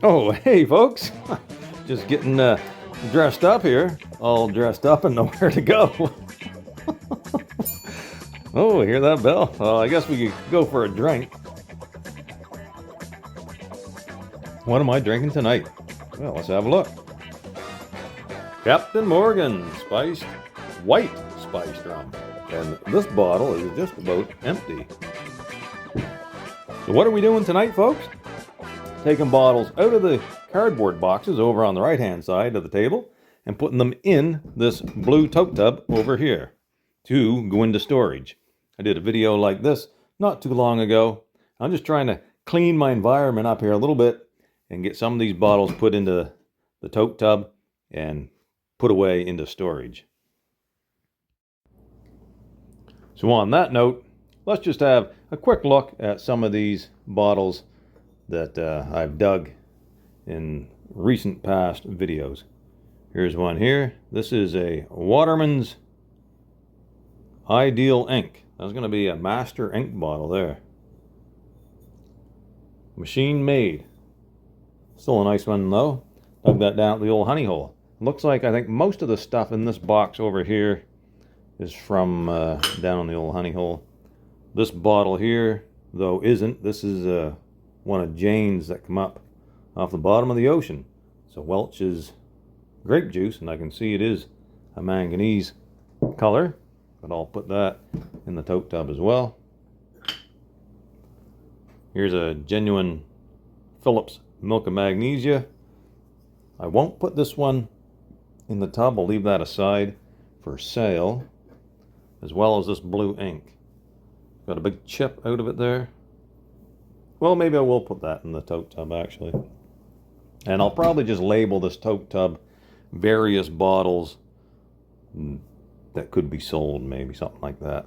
Oh, hey folks, just getting dressed up here, all dressed up and nowhere to go. Oh, hear that bell? I guess we could go for a drink. What am I drinking tonight? Well, let's have a look. Captain Morgan spiced, white spiced rum. And this bottle is just about empty. So what are we doing tonight, folks? Taking bottles out of the cardboard boxes over on the right hand side of the table and putting them in this blue tote tub over here to go into storage. I did a video like this not too long ago. I'm just trying to clean my environment up here a little bit and get some of these bottles put into the tote tub and put away into storage. So on that note, let's just have a quick look at some of these bottles that I've dug in recent past videos. Here's one here. This is a Waterman's Ideal Ink. That's going to be a master ink bottle there. Machine made. Still a nice one though. Dug that down at the old honey hole. Looks like I think most of the stuff in this box over here is from down on the old honey hole. This bottle here though isn't. This is one of Jane's that come up off the bottom of the ocean. So Welch's grape juice, and I can see it is a manganese color, but I'll put that in the tote tub as well. Here's a genuine Phillips Milk of Magnesia. I won't put this one in the tub, I'll leave that aside for sale, as well as this blue ink. Got a big chip out of it there. Well, maybe I will put that in the tote tub actually. And I'll probably just label this tote tub various bottles that could be sold, maybe something like that.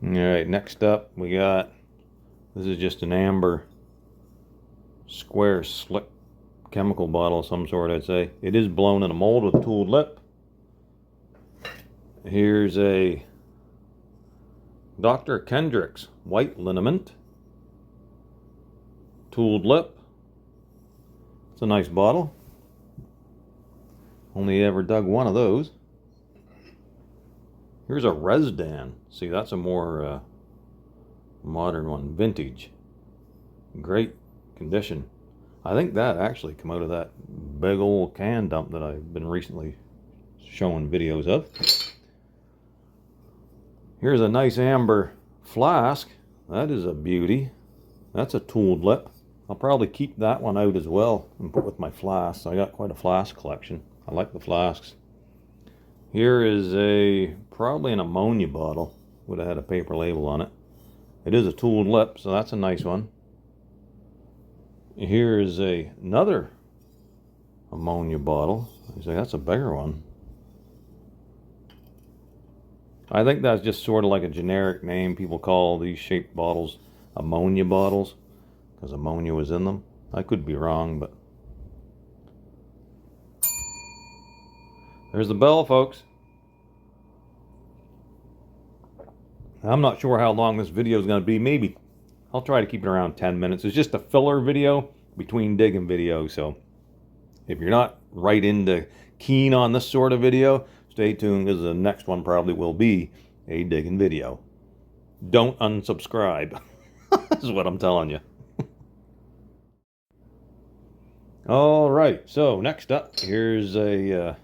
Alright, next up we got, this is just an amber square slick chemical bottle of some sort, I'd say. It is blown in a mold with a tooled lip. Here's a Dr. Kendrick's white liniment, tooled lip. It's a nice bottle. Only ever dug one of those. Here's a Resdan. See, that's a more modern one, vintage. Great condition. I think that actually came out of that big old can dump that I've been recently showing videos of. Here's a nice amber flask. That is a beauty. That's a tooled lip. I'll probably keep that one out as well and put with my flasks. I got quite a flask collection. I like the flasks. Here is probably an ammonia bottle. Would have had a paper label on it. It is a tooled lip, so that's a nice one. Here is another ammonia bottle. That's a bigger one. I think that's just sort of like a generic name. People call these shaped bottles ammonia bottles because ammonia was in them. I could be wrong, but there's the bell, folks. I'm not sure how long this video is going to be. Maybe I'll try to keep it around 10 minutes. It's just a filler video between digging videos. So if you're not right into keen on this sort of video, stay tuned because the next one probably will be a digging video. Don't unsubscribe. That's what I'm telling you. All right, so next up, here's a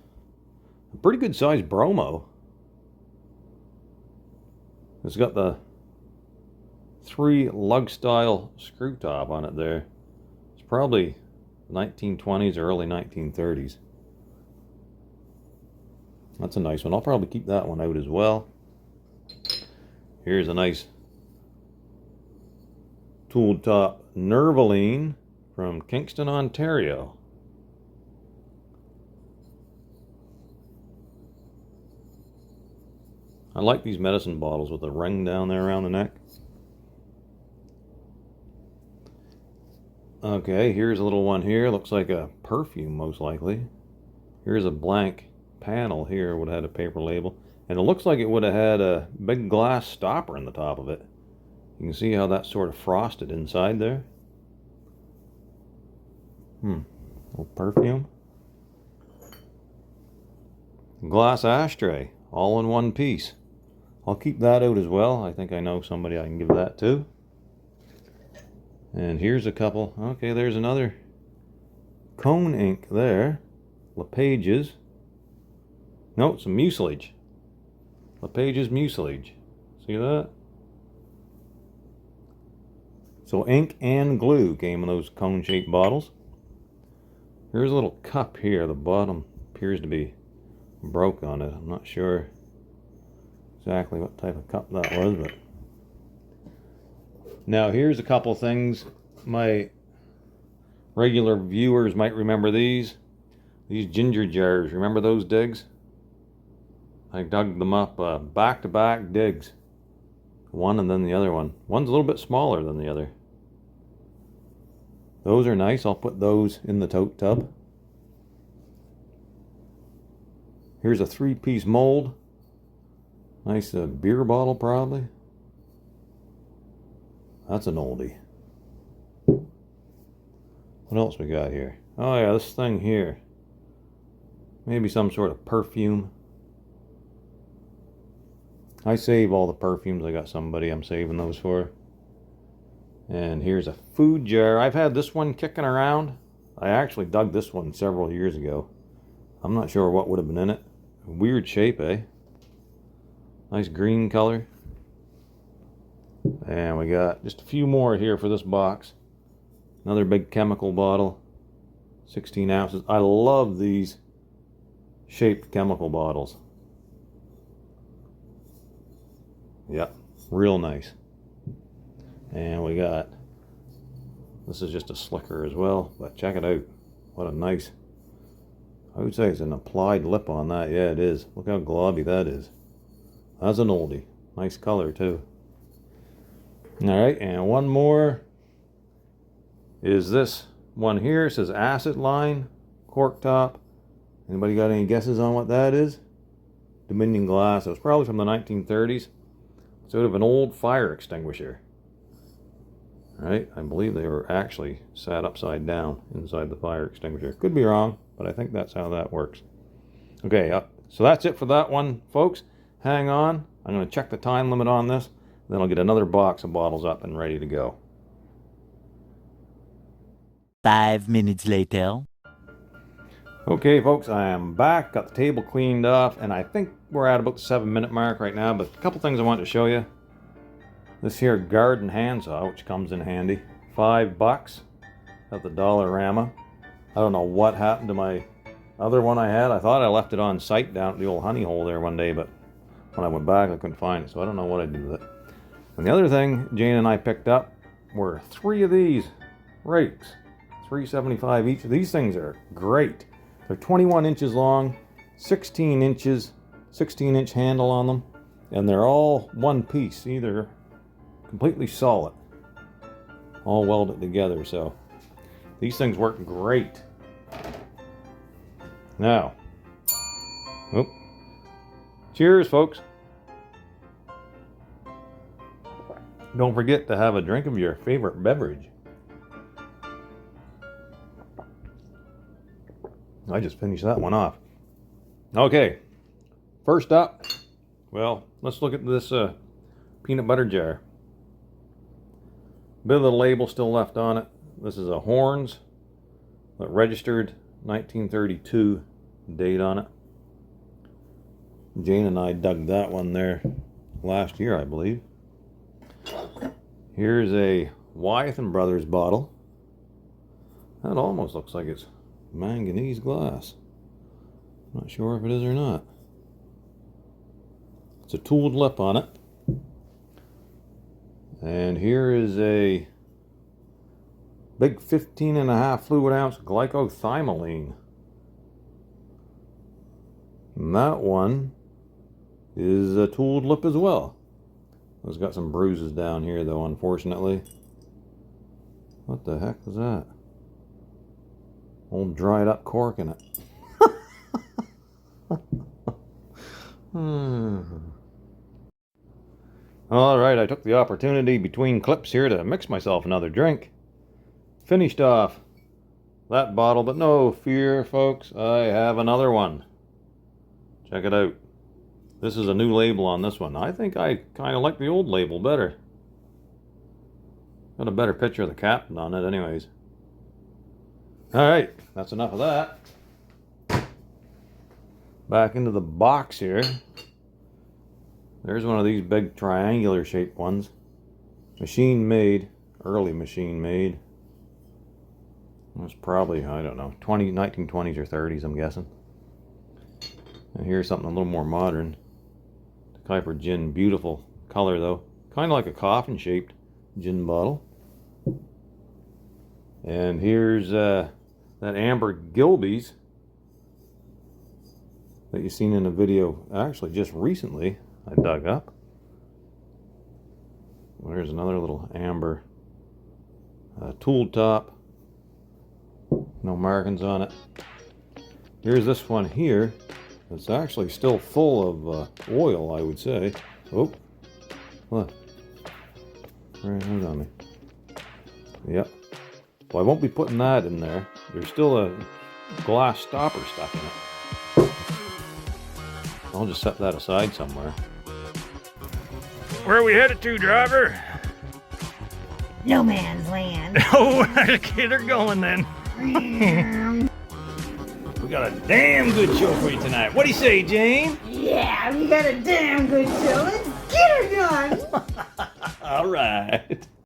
pretty good sized Bromo. It's got the 3 lug style screw top on it there. It's probably 1920s or early 1930s. That's a nice one. I'll probably keep that one out as well. Here's a nice tooled top Nevriline from Kingston, Ontario. I like these medicine bottles with the ring down there around the neck. Okay, here's a little one here. Looks like a perfume, most likely. Here's a blank panel here. Would have had a paper label. And it looks like it would have had a big glass stopper in the top of it. You can see how that's sort of frosted inside there. Little perfume. Glass ashtray, all in one piece. I'll keep that out as well. I think I know somebody I can give that to. And here's a couple. Okay, there's another cone ink there. LePage's. No, it's a mucilage. LePage's mucilage. See that? So ink and glue came in those cone-shaped bottles. Here's a little cup here. The bottom appears to be broke on it. I'm not sure exactly what type of cup that was, but now here's a couple things. My regular viewers might remember these ginger jars. Remember those digs? I dug them up back-to-back digs, one and then the other one. One's a little bit smaller than the other. Those are nice. I'll put those in the tote tub. Here's a 3-piece mold. Nice beer bottle, probably. That's an oldie. What else we got here? Oh yeah, this thing here. Maybe some sort of perfume. I save all the perfumes. I got somebody I'm saving those for. And here's a food jar. I've had this one kicking around. I actually dug this one several years ago. I'm not sure what would have been in it. Weird shape, eh? Nice green color. And we got just a few more here for this box. Another big chemical bottle. 16 ounces. I love these shaped chemical bottles. Yep, real nice. And we got, this is just a slicker as well, but check it out. What a nice, I would say it's an applied lip on that. Yeah, it is. Look how globby that is. That's an oldie. Nice color too. Alright, and one more is this one here. It says acid line, cork top. Anybody got any guesses on what that is? Dominion glass. It was probably from the 1930s. It's out of an old fire extinguisher. Right? I believe they were actually sat upside down inside the fire extinguisher. Could be wrong, but I think that's how that works. Okay, so that's it for that one, folks. Hang on. I'm going to check the time limit on this. Then I'll get another box of bottles up and ready to go. 5 minutes later. Okay, folks, I am back. Got the table cleaned off, and I think we're at about the 7-minute mark right now, but a couple things I want to show you. This here garden handsaw, which comes in handy. $5 at the Dollarama. I don't know what happened to my other one I had. I thought I left it on site down at the old honey hole there one day, but when I went back I couldn't find it, so I don't know what I did with it. And the other thing Jane and I picked up were 3 of these rakes. $3.75 each. These things are great. They're 21 inches long, 16 inches, 16-inch handle on them, and they're all one piece. See, they're completely solid, all welded together. So these things work great. Now, cheers, folks. Don't forget to have a drink of your favorite beverage. I just finished that one off. Okay, first up, well, let's look at this peanut butter jar. Bit of the label still left on it. This is a Horne's, registered 1932 date on it. Jane and I dug that one there last year, I believe. Here's a Wyeth Bros bottle. That almost looks like it's manganese glass. Not sure if it is or not. It's a tooled lip on it. And here is a big 15.5 fluid ounce Glyco Thymoline. And that one is a tooled lip as well. It's got some bruises down here though, unfortunately. What the heck was that? Old dried up cork in it. Alright, I took the opportunity between clips here to mix myself another drink. Finished off that bottle, but no fear, folks. I have another one. Check it out. This is a new label on this one. I think I kind of like the old label better. Got a better picture of the captain on it anyways. Alright, that's enough of that. Back into the box here. There's one of these big triangular shaped ones. Machine made, early machine made. It was probably, I don't know, 1920s or 30s, I'm guessing. And here's something a little more modern. The Kuyper Gin, beautiful color though. Kind of like a coffin shaped gin bottle. And here's that amber Gilbey's that you've seen in a video actually just recently I dug up. There's another little amber tool top. No markings on it. Here's this one here. It's actually still full of oil, I would say. Oh, what? Right, hold on me. Yep. Well, I won't be putting that in there. There's still a glass stopper stuck in it. I'll just set that aside somewhere. Where are we headed to, driver? No man's land. Oh, get her going then. We got a damn good show for you tonight. What do you say, Jane? Yeah, we got a damn good show. Let's get her done. All right.